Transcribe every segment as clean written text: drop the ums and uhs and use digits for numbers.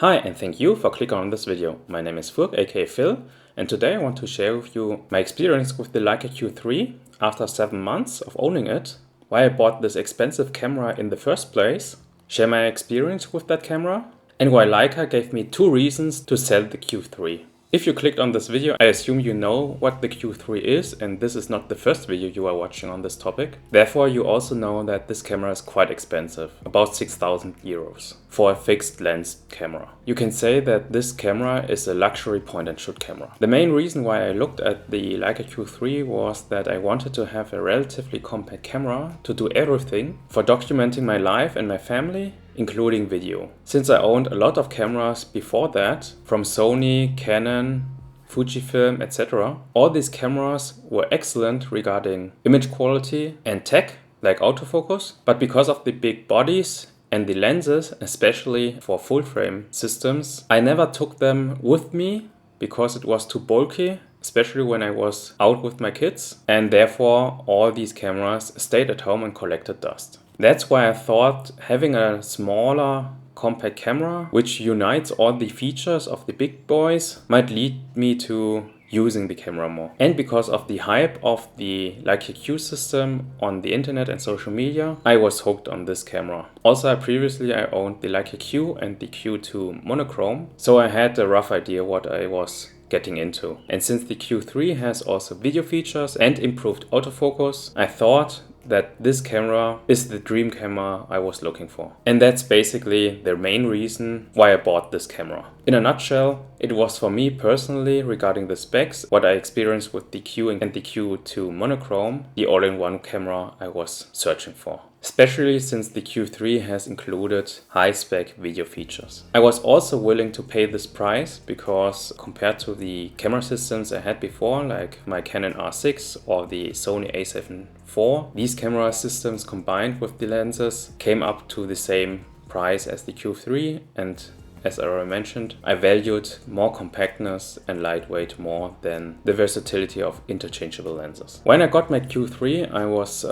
Hi and thank you for clicking on this video. My name is Furk, aka Phil, and today I want to share with you my experience with the Leica Q3 after 7 months of owning it, why I bought this expensive camera in the first place, share my experience with that camera, and why Leica gave me 2 reasons to sell the Q3. If you clicked on this video, I assume you know what the Q3 is, and this is not the first video you are watching on this topic. Therefore, you also know that this camera is quite expensive, about 6,000 euros for a fixed lens camera. You can say that this camera is a luxury point and shoot camera. The main reason why I looked at the Leica Q3 was that I wanted to have a relatively compact camera to do everything for documenting my life and my family, including video. Since I owned a lot of cameras before that, from Sony, Canon, Fujifilm, etc., all these cameras were excellent regarding image quality and tech, like autofocus, but because of the big bodies and the lenses, especially for full-frame systems, I never took them with me because it was too bulky, especially when I was out with my kids, and therefore all these cameras stayed at home and collected dust. That's why I thought having a smaller compact camera, which unites all the features of the big boys, might lead me to using the camera more. And because of the hype of the Leica Q system on the internet and social media, I was hooked on this camera. Also, previously I owned the Leica Q and the Q2 monochrome, so I had a rough idea what I was getting into. And since the Q3 has also video features and improved autofocus, I thought that this camera is the dream camera I was looking for. And that's basically the main reason why I bought this camera. In a nutshell, it was for me personally regarding the specs, what I experienced with the Q and the Q2 monochrome, the all-in-one camera I was searching for. Especially since the Q3 has included high-spec video features. I was also willing to pay this price because compared to the camera systems I had before, like my Canon R6 or the Sony a7 IV, these camera systems combined with the lenses came up to the same price as the Q3, and as I already mentioned, I valued more compactness and lightweight more than the versatility of interchangeable lenses. When I got my Q3, I was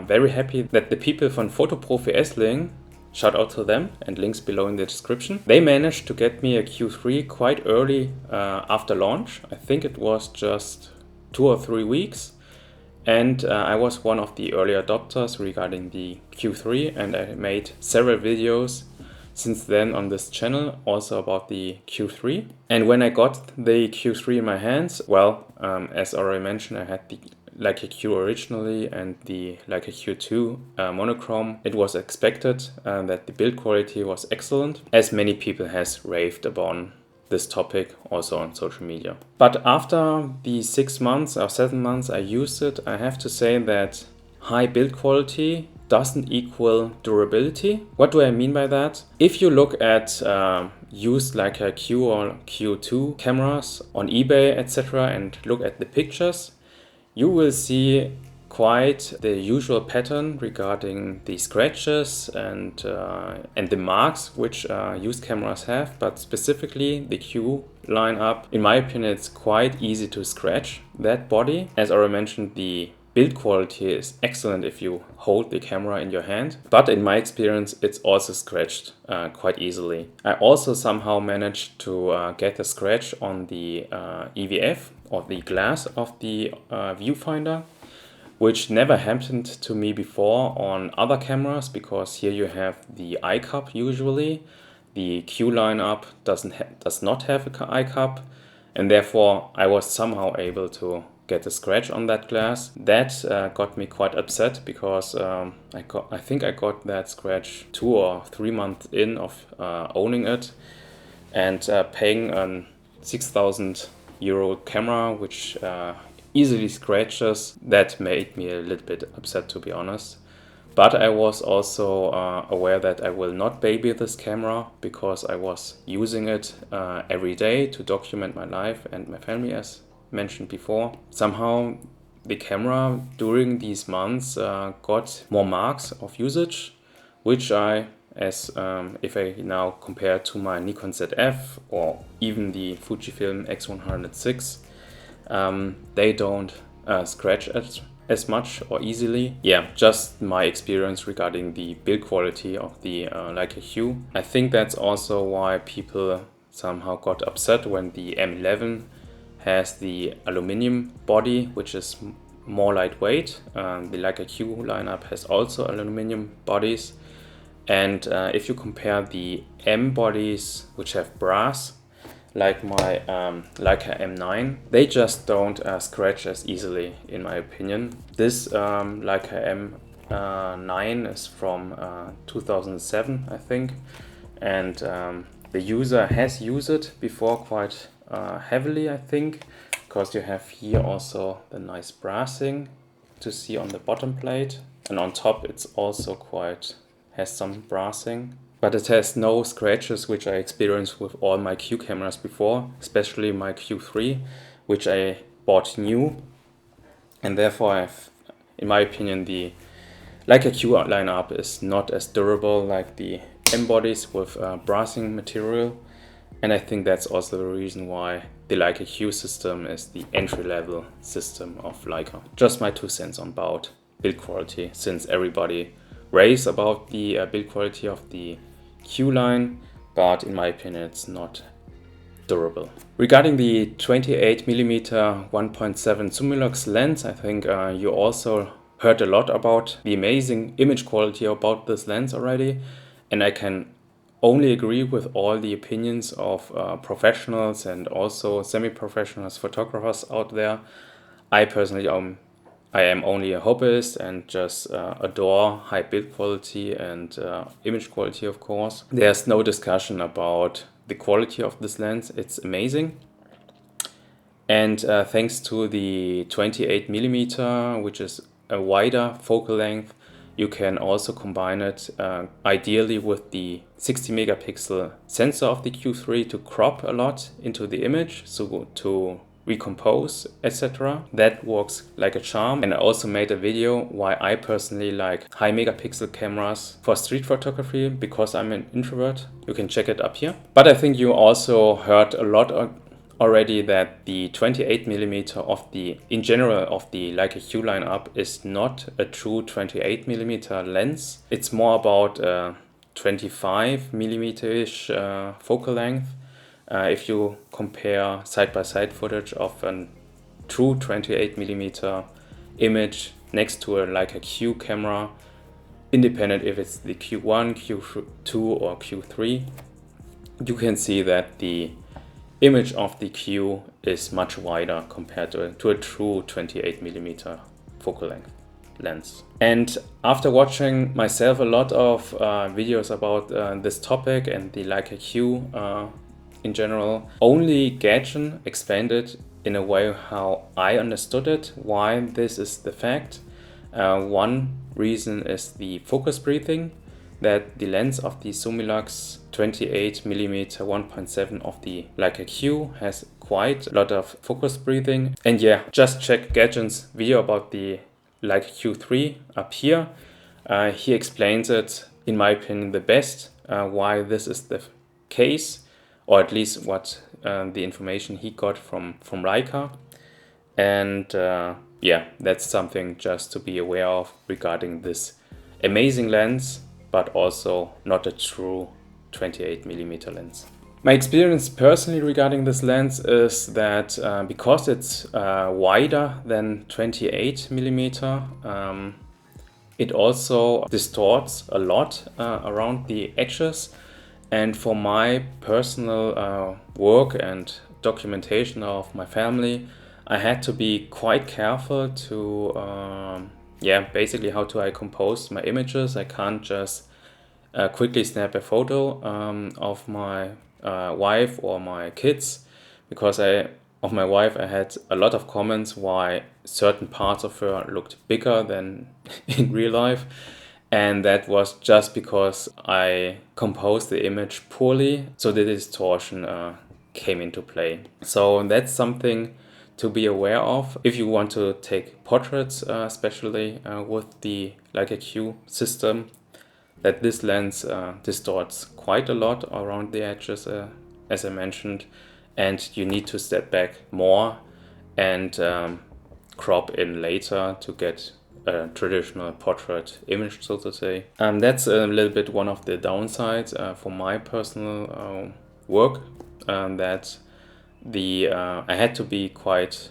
very happy that the people from Fotoprofi Essling, shout out to them and links below in the description, they managed to get me a Q3 quite early after launch. I think it was just 2 or 3 weeks. And I was one of the early adopters regarding the Q3, and I made several videos since then on this channel also about the Q3. And when I got the Q3 in my hands, well, as already mentioned, I had the Leica Q originally and the Leica Q2 monochrome. It was expected that the build quality was excellent, as many people has raved upon this topic also on social media. But after the 6 months or 7 months I used it, I have to say that high build quality doesn't equal durability. What do I mean by that? If you look at used Leica Q or Q2 cameras on eBay, etc., and look at the pictures, you will see quite the usual pattern regarding the scratches and the marks which used cameras have, but specifically the Q lineup, in my opinion, it's quite easy to scratch that body. As I already mentioned, the build quality is excellent if you hold the camera in your hand, but in my experience it's also scratched quite easily. I also somehow managed to get a scratch on the EVF or the glass of the viewfinder, which never happened to me before on other cameras, because here you have the eye cup usually. The Q lineup does not have an eye cup, and therefore I was somehow able to get a scratch on that glass. That got me quite upset because I think I got that scratch 2 or 3 months in of owning it, and paying a 6,000 euro camera which easily scratches, that made me a little bit upset, to be honest. But I was also aware that I will not baby this camera because I was using it every day to document my life and my family, as mentioned before. Somehow the camera during these months got more marks of usage, which if I now compare to my Nikon ZF or even the Fujifilm X100VI, they don't scratch as much or easily. Yeah, just my experience regarding the build quality of the Leica Q. I think that's also why people somehow got upset when the M11 has the aluminum body, which is more lightweight. The Leica Q lineup has also aluminum bodies. And if you compare the M bodies, which have brass, like my Leica M9, they just don't scratch as easily, in my opinion. This Leica M9 is from 2007, I think, and the user has used it before quite heavily, I think, because you have here also the nice brassing to see on the bottom plate, and on top it's also has some brassing. But it has no scratches, which I experienced with all my Q cameras before, especially my Q3, which I bought new. And therefore, in my opinion, the Leica Q lineup is not as durable like the M bodies with brassing material. And I think that's also the reason why the Leica Q system is the entry-level system of Leica. Just my 2 cents on about build quality, since everybody raves about the build quality of the Q line, but in my opinion it's not durable. Regarding the 28mm 1.7 Summilux lens, I think you also heard a lot about the amazing image quality about this lens already, and I can only agree with all the opinions of professionals and also semi-professionals photographers out there. I personally I am only a hobbyist and just adore high build quality and image quality, of course. There's no discussion about the quality of this lens. It's amazing. And thanks to the 28mm, which is a wider focal length, you can also combine it ideally with the 60 megapixel sensor of the Q3 to crop a lot into the image, so to recompose, etc. That works like a charm. And I also made a video why I personally like high megapixel cameras for street photography, because I'm an introvert. You can check it up here. But I think you also heard a lot already that the 28mm in general of the Leica Q lineup is not a true 28mm lens. It's more about 25mm-ish focal length. If you compare side-by-side footage of a true 28mm image next to a Leica Q camera, independent if it's the Q1, Q2 or Q3, you can see that the image of the Q is much wider compared to a true 28mm focal length lens. And after watching myself a lot of videos about this topic and the Leica Q in general, only Gaijin explained it in a way how I understood it, why this is the fact. One reason is the focus breathing, that the lens of the Summilux 28mm 1.7 of the Leica Q has quite a lot of focus breathing. And yeah, just check Gaijin's video about the Leica Q3 up here. He explains it, in my opinion, the best, why this is the case, or at least what the information he got from Leica. And yeah, that's something just to be aware of regarding this amazing lens, but also not a true 28mm lens. My experience personally regarding this lens is that because it's wider than 28mm, it also distorts a lot around the edges. And for my personal work and documentation of my family, I had to be quite careful to, basically how do I compose my images. I can't just quickly snap a photo of my wife or my kids, because of my wife I had a lot of comments why certain parts of her looked bigger than in real life. And that was just because I composed the image poorly, so the distortion came into play. So that's something to be aware of if you want to take portraits, especially with the Leica Q system, that this lens distorts quite a lot around the edges, as I mentioned, and you need to step back more and crop in later to get a traditional portrait image, so to say. That's a little bit one of the downsides for my personal work, that I had to be quite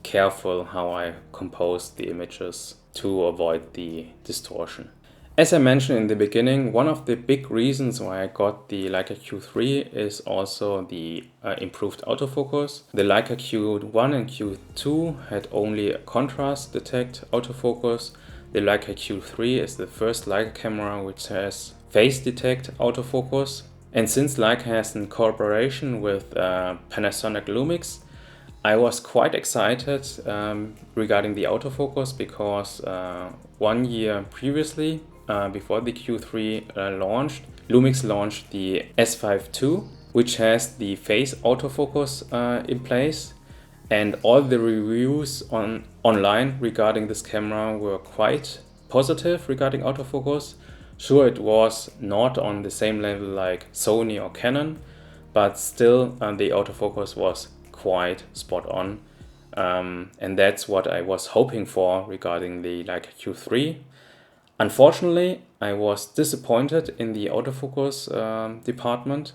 careful how I compose the images to avoid the distortion. As I mentioned in the beginning, one of the big reasons why I got the Leica Q3 is also the improved autofocus. The Leica Q1 and Q2 had only a contrast detect autofocus. The Leica Q3 is the first Leica camera which has phase detect autofocus. And since Leica has a cooperation with Panasonic Lumix, I was quite excited regarding the autofocus because 1 year previously, before the Q3 launched, Lumix launched the S5 II, which has the phase autofocus in place, and all the reviews online regarding this camera were quite positive regarding autofocus. Sure, it was not on the same level like Sony or Canon, but still the autofocus was quite spot on, and that's what I was hoping for regarding the Leica Q3. Unfortunately, I was disappointed in the autofocus department,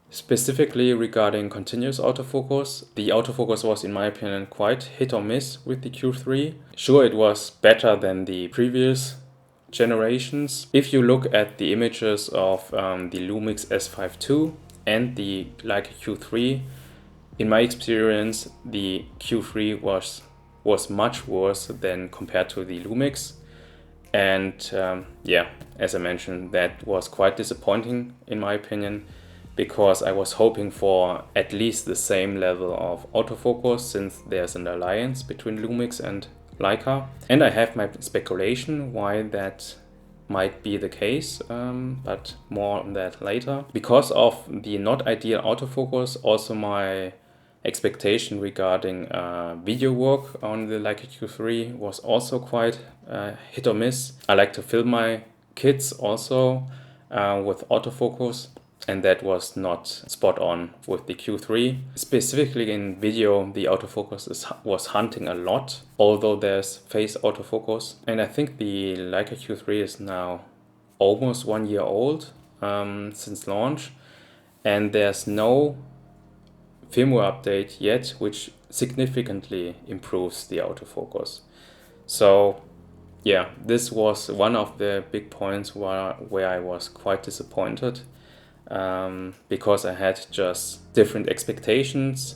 specifically regarding continuous autofocus. The autofocus was, in my opinion, quite hit or miss with the Q3. Sure, it was better than the previous generations. If you look at the images of the Lumix S5 II and the Leica Q3, in my experience, the Q3 was much worse than compared to the Lumix. And yeah, as I mentioned, that was quite disappointing in my opinion, because I was hoping for at least the same level of autofocus, since there's an alliance between Lumix and Leica. And I have my speculation why that might be the case, but more on that later. Because of the not ideal autofocus, also my expectation regarding video work on the Leica Q3 was also quite hit or miss. I like to film my kids also with autofocus, and that was not spot on with the Q3. Specifically in video, the autofocus was hunting a lot, although there's phase autofocus. And I think the Leica Q3 is now almost 1 year old since launch, and there's no firmware update yet which significantly improves the autofocus. So yeah, this was one of the big points where I was quite disappointed, because I had just different expectations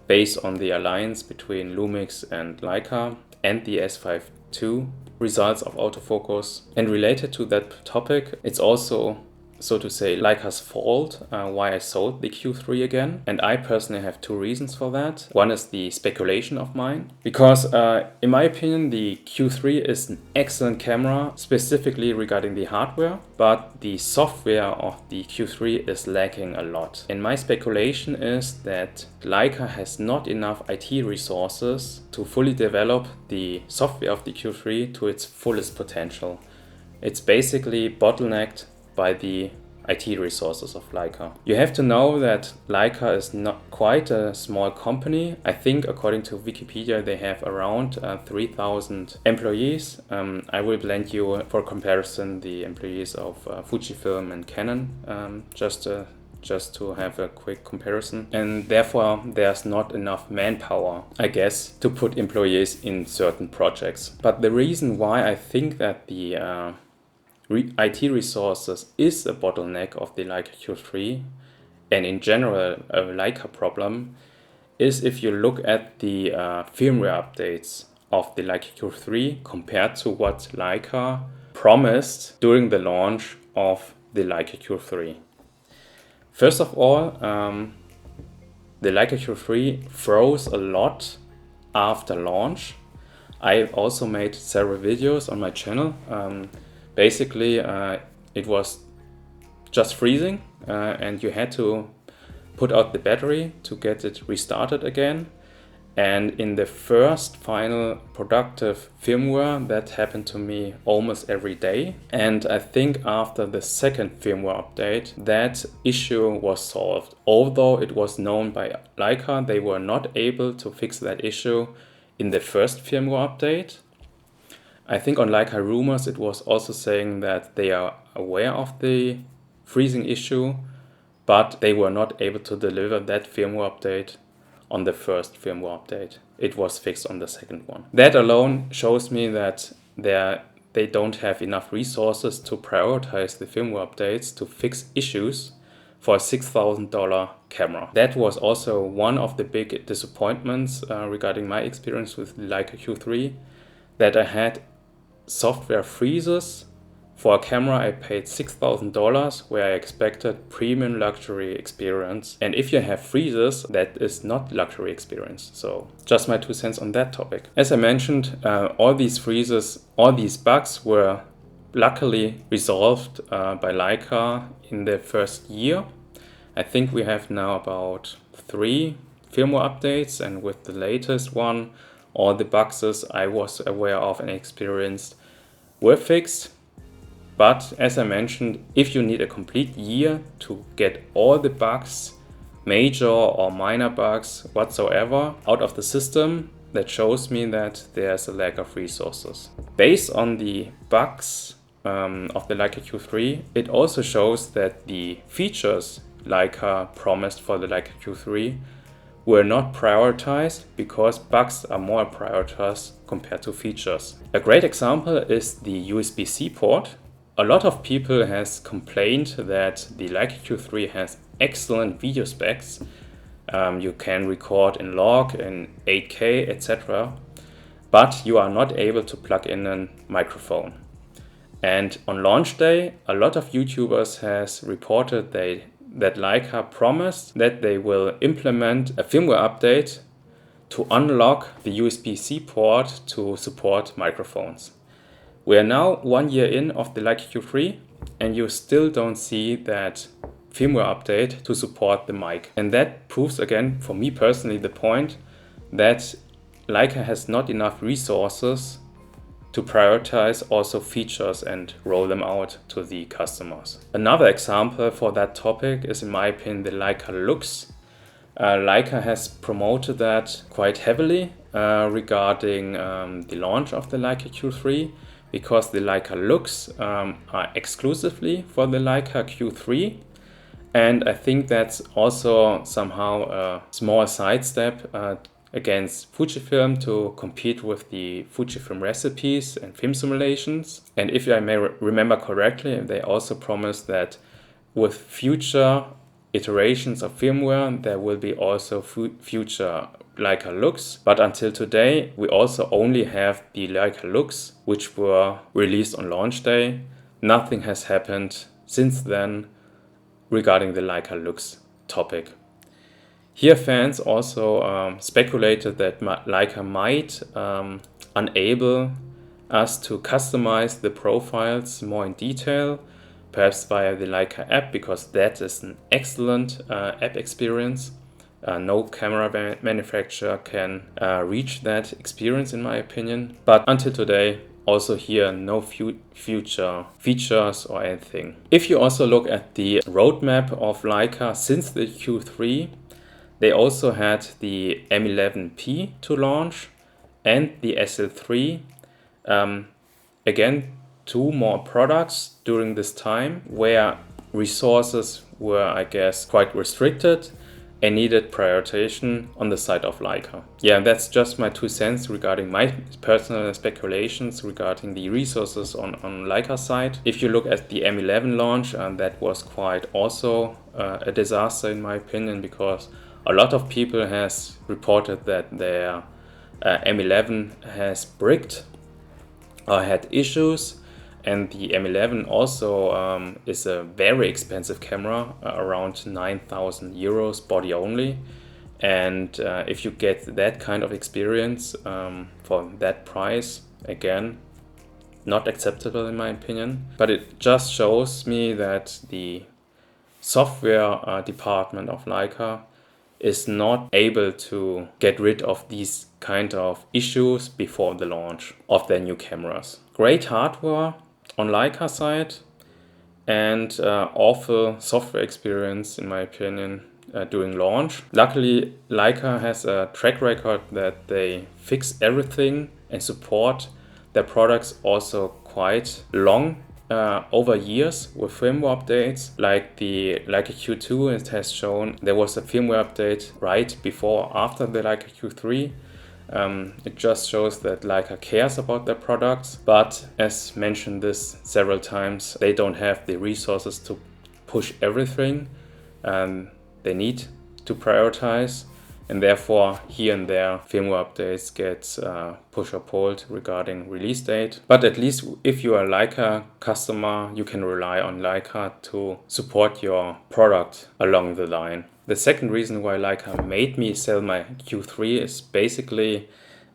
based on the alliance between Lumix and Leica and the S5 II results of autofocus. And related to that topic, it's also, so to say, Leica's fault why I sold the Q3 again. And I personally have two reasons for that. One is the speculation of mine, because in my opinion the Q3 is an excellent camera, specifically regarding the hardware, but the software of the Q3 is lacking a lot. And my speculation is that Leica has not enough IT resources to fully develop the software of the Q3 to its fullest potential. It's basically bottlenecked by the IT resources of Leica. You have to know that Leica is not quite a small company. I think according to Wikipedia they have around 3,000 employees. I will blend you for comparison the employees of Fujifilm and Canon, just to have a quick comparison. And therefore there's not enough manpower, I guess, to put employees in certain projects. But the reason why I think that the IT resources is a bottleneck of the Leica Q3, and in general a Leica problem, is if you look at the firmware updates of the Leica Q3 compared to what Leica promised during the launch of the Leica Q3. First of all, the Leica Q3 froze a lot after launch. I also made several videos on my channel. Basically, it was just freezing and you had to put out the battery to get it restarted again. And in the first final productive firmware, that happened to me almost every day. And I think after the second firmware update, that issue was solved. Although it was known by Leica, they were not able to fix that issue in the first firmware update. I think on Leica rumors it was also saying that they are aware of the freezing issue, but they were not able to deliver that firmware update on the first firmware update. It was fixed on the second one. That alone shows me that they don't have enough resources to prioritize the firmware updates to fix issues for a $6,000 camera. That was also one of the big disappointments regarding my experience with the Leica Q3, that I had software freezes for a camera I paid $6,000 where I expected premium luxury experience. And if you have freezes, that is not luxury experience. So just my 2 cents on that topic. As I mentioned, all these freezes, all these bugs were luckily resolved by Leica in the first year. I think we have now about 3 firmware updates, and with the latest one, all the bugs I was aware of and experienced were fixed. But as I mentioned, if you need a complete year to get all the bugs, major or minor bugs whatsoever, out of the system, that shows me that there's a lack of resources. Based on the bugs of the Leica Q3, it also shows that the features Leica promised for the Leica Q3 were not prioritized because bugs are more prioritized compared to features. A great example is the USB-C port. A lot of people has complained that the Leica Q3 has excellent video specs. You can record in log, in 8K, etc. But you are not able to plug in a microphone. And on launch day, a lot of YouTubers has reported that Leica promised that they will implement a firmware update to unlock the USB-C port to support microphones. We are now 1 year in of the Leica Q3 and you still don't see that firmware update to support the mic. And that proves again, for me personally, the point that Leica has not enough resources to prioritize also features and roll them out to the customers. Another example for that topic is, in my opinion, the Leica Lux. Leica has promoted that quite heavily regarding the launch of the Leica Q3, because the Leica Lux are exclusively for the Leica Q3. And I think that's also somehow a small sidestep against Fujifilm to compete with the Fujifilm recipes and film simulations. And if I may remember correctly, they also promised that with future iterations of firmware, there will be also future Leica Lux. But until today, we also only have the Leica Lux, which were released on launch day. Nothing has happened since then regarding the Leica Lux topic. Here fans also speculated that Leica might enable us to customize the profiles more in detail, perhaps via the Leica app, because that is an excellent app experience. No camera manufacturer can reach that experience in my opinion. But until today, also here, no future features or anything. If you also look at the roadmap of Leica since the Q3, they also had the M11P to launch and the SL3. Again, 2 more products during this time where resources were, I guess, quite restricted and needed prioritization on the side of Leica. Yeah, that's just my 2 cents regarding my personal speculations regarding the resources on Leica side. If you look at the M11 launch, that was quite also a disaster in my opinion, because a lot of people has reported that their M11 has bricked or had issues. And the M11 also is a very expensive camera, around 9,000 euros body only. And if you get that kind of experience for that price, again, not acceptable in my opinion. But it just shows me that the software department of Leica is not able to get rid of these kind of issues before the launch of their new cameras. Great hardware on Leica side, and awful software experience in my opinion during launch. Luckily, Leica has a track record that they fix everything and support their products also quite long over years with firmware updates. Like the Leica Q2, it has shown there was a firmware update right before or after the Leica Q3. It just shows that Leica cares about their products, but as mentioned this several times, they don't have the resources to push everything. They need to prioritize, and therefore here and there firmware updates get push or pulled regarding release date. But at least if you are a Leica customer, you can rely on Leica to support your product along the line. The second reason why Leica made me sell my Q3 is basically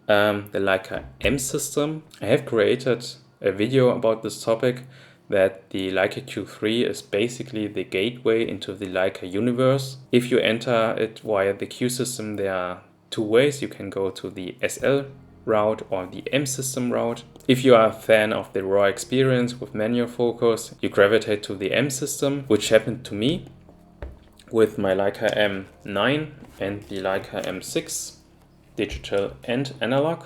the Leica M system. I have created a video about this topic, that the Leica Q3 is basically the gateway into the Leica universe. If you enter it via the Q system, there are two ways. You can go to the SL route or the M system route. If you are a fan of the raw experience with manual focus, you gravitate to the M system, which happened to me with my Leica M9 and the Leica M6, digital and analog.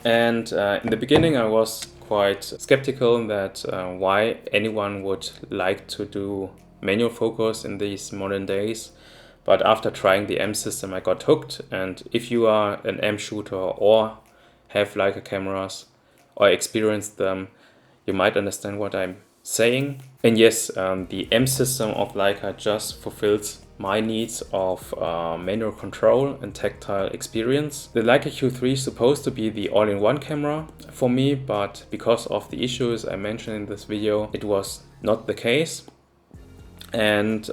And in the beginning I was quite skeptical that why anyone would like to do manual focus in these modern days. But after trying the M system, I got hooked. And if you are an M shooter or have Leica cameras or experienced them, you might understand what I'm saying. And yes, the M system of Leica just fulfills my needs of manual control and tactile experience. The Leica Q3 is supposed to be the all-in-one camera for me, but because of the issues I mentioned in this video, it was not the case. And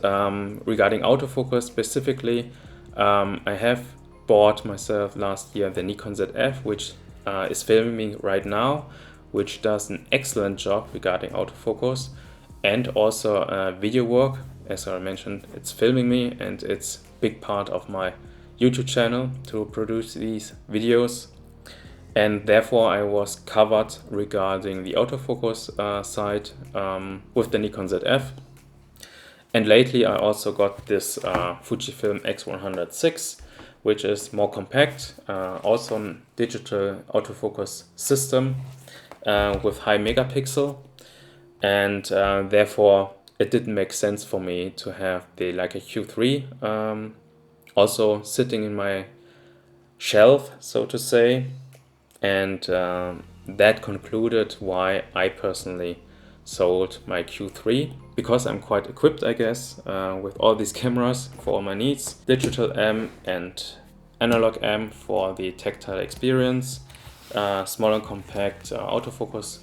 regarding autofocus specifically, I have bought myself last year the Nikon ZF, which is filming me right now, which does an excellent job regarding autofocus and also video work. As I mentioned, it's filming me and it's a big part of my YouTube channel to produce these videos. And therefore I was covered regarding the autofocus side with the Nikon ZF. And lately I also got this Fujifilm X100VI, which is more compact, also a digital autofocus system with high megapixel. And therefore it didn't make sense for me to have the Leica Q3 also sitting in my shelf, so to say. And that concluded why I personally sold my Q3, because I'm quite equipped, I guess, with all these cameras for all my needs. Digital M and analog M for the tactile experience. Small and compact autofocus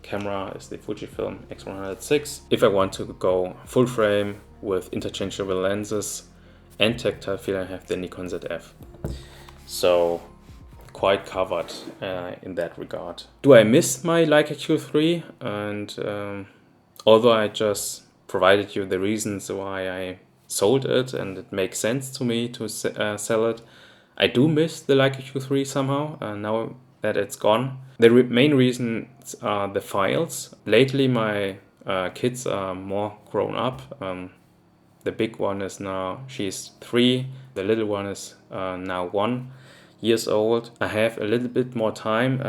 camera is the Fujifilm X100VI. If I want to go full frame with interchangeable lenses and tactile feel, I have the Nikon ZF. So quite covered in that regard. Do I miss my Leica Q3? And although I just provided you the reasons why I sold it and it makes sense to me to sell it, I do miss the Leica Q3 somehow now that it's gone. The main reasons are the files. Lately my kids are more grown up. The big one is now, she's 3, the little one is now 1 years old. I have a little bit more time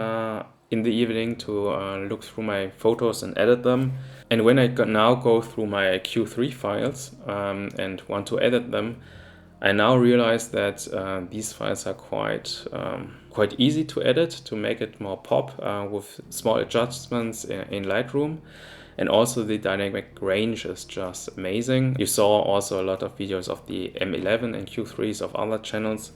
in the evening to look through my photos and edit them. And when I now go through my Q3 files and want to edit them, I now realize that these files are quite easy to edit, to make it more pop with small adjustments in Lightroom. And also the dynamic range is just amazing. You saw also a lot of videos of the M11 and Q3s of other channels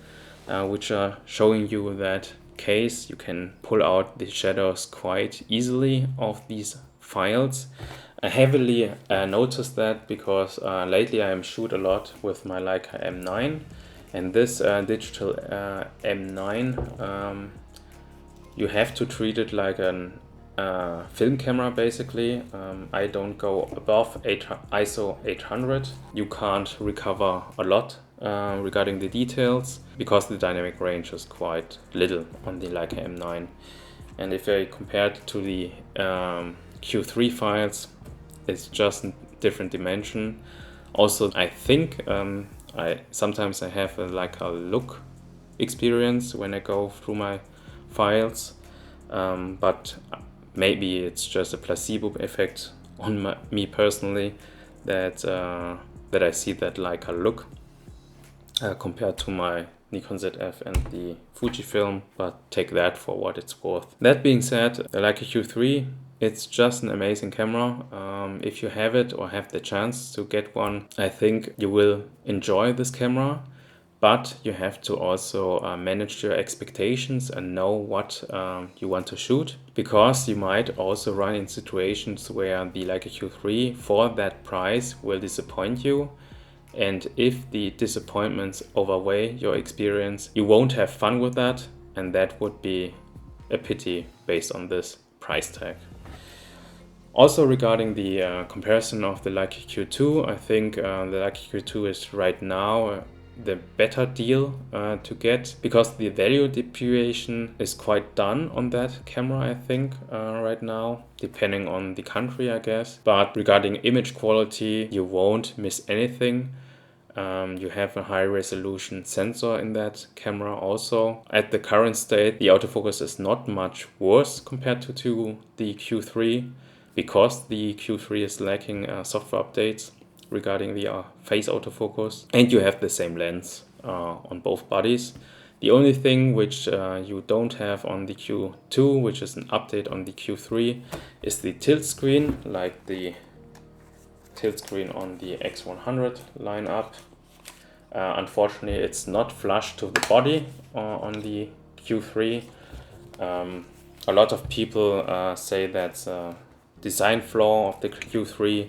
which are showing you that case. You can pull out the shadows quite easily of these files. I heavily noticed that because lately I am shoot a lot with my Leica M9, and this digital M9 you have to treat it like an film camera basically. I don't go above ISO 800. You can't recover a lot regarding the details because the dynamic range is quite little on the Leica M9. And if I compare it to the Q3 files, it's just a different dimension. Also, I think sometimes I have like a look experience when I go through my files, but maybe it's just a placebo effect on me personally that I see that like a look compared to my Nikon ZF and the Fujifilm, but take that for what it's worth. That being said, the Leica Q3, it's just an amazing camera. If you have it or have the chance to get one, I think you will enjoy this camera, but you have to also manage your expectations and know what you want to shoot, because you might also run in situations where the Leica Q3 for that price will disappoint you. And if the disappointments overweigh your experience, you won't have fun with that, and that would be a pity based on this price tag. Also, regarding the comparison of the Leica Q2, I think the Leica Q2 is right now the better deal to get, because the value depreciation is quite done on that camera, I think, right now, depending on the country, I guess. But regarding image quality, you won't miss anything. You have a high resolution sensor in that camera also. At the current state, the autofocus is not much worse compared to the Q3, because the Q3 is lacking software updates regarding the face autofocus, and you have the same lens on both bodies. The only thing which you don't have on the Q2, which is an update on the Q3, is the tilt screen, like the tilt screen on the X100 lineup. Unfortunately, it's not flush to the body on the Q3. A lot of people say that's a design flaw of the Q3.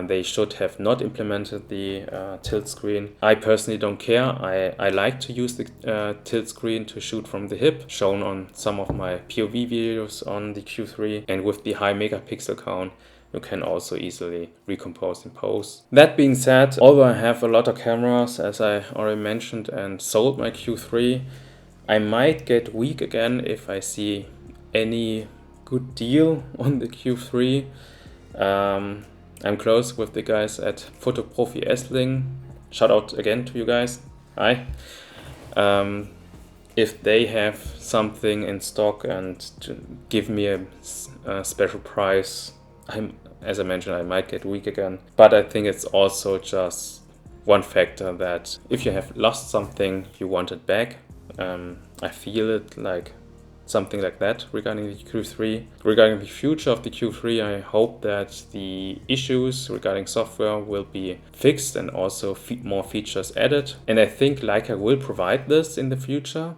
They should have not implemented the tilt screen. I personally don't care. I like to use the tilt screen to shoot from the hip, shown on some of my POV videos on the Q3. And with the high megapixel count, you can also easily recompose in post. That being said, although I have a lot of cameras, as I already mentioned, and sold my Q3, I might get weak again if I see any good deal on the Q3. I'm close with the guys at Fotoprofi Essling. Shout out again to you guys. Hi. If they have something in stock and to give me a special price, as I mentioned, I might get weak again. But I think it's also just one factor that if you have lost something, you want it back. I feel it like something like that regarding the Q3. Regarding the future of the Q3, I hope that the issues regarding software will be fixed and also more features added. And I think Leica will provide this in the future.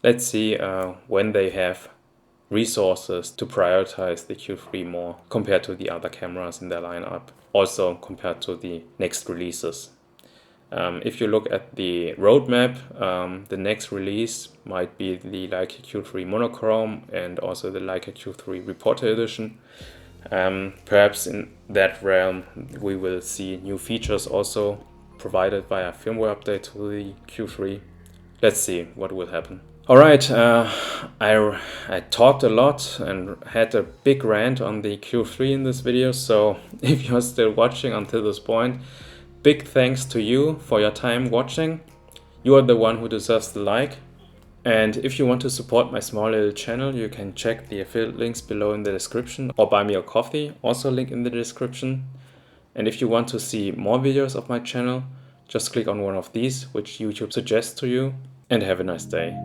Let's see when they have resources to prioritize the Q3 more compared to the other cameras in their lineup, also compared to the next releases. If you look at the roadmap, the next release might be the Leica Q3 monochrome and also the Leica Q3 Reporter Edition. Perhaps in that realm we will see new features also provided via firmware update to the Q3. Let's see what will happen. Alright, I talked a lot and had a big rant on the Q3 in this video, so if you're still watching until this point, big thanks to you for your time watching. You are the one who deserves the like. And if you want to support my small little channel, you can check the affiliate links below in the description, or buy me a coffee, also link in the description. And if you want to see more videos of my channel, just click on one of these, which YouTube suggests to you, and have a nice day.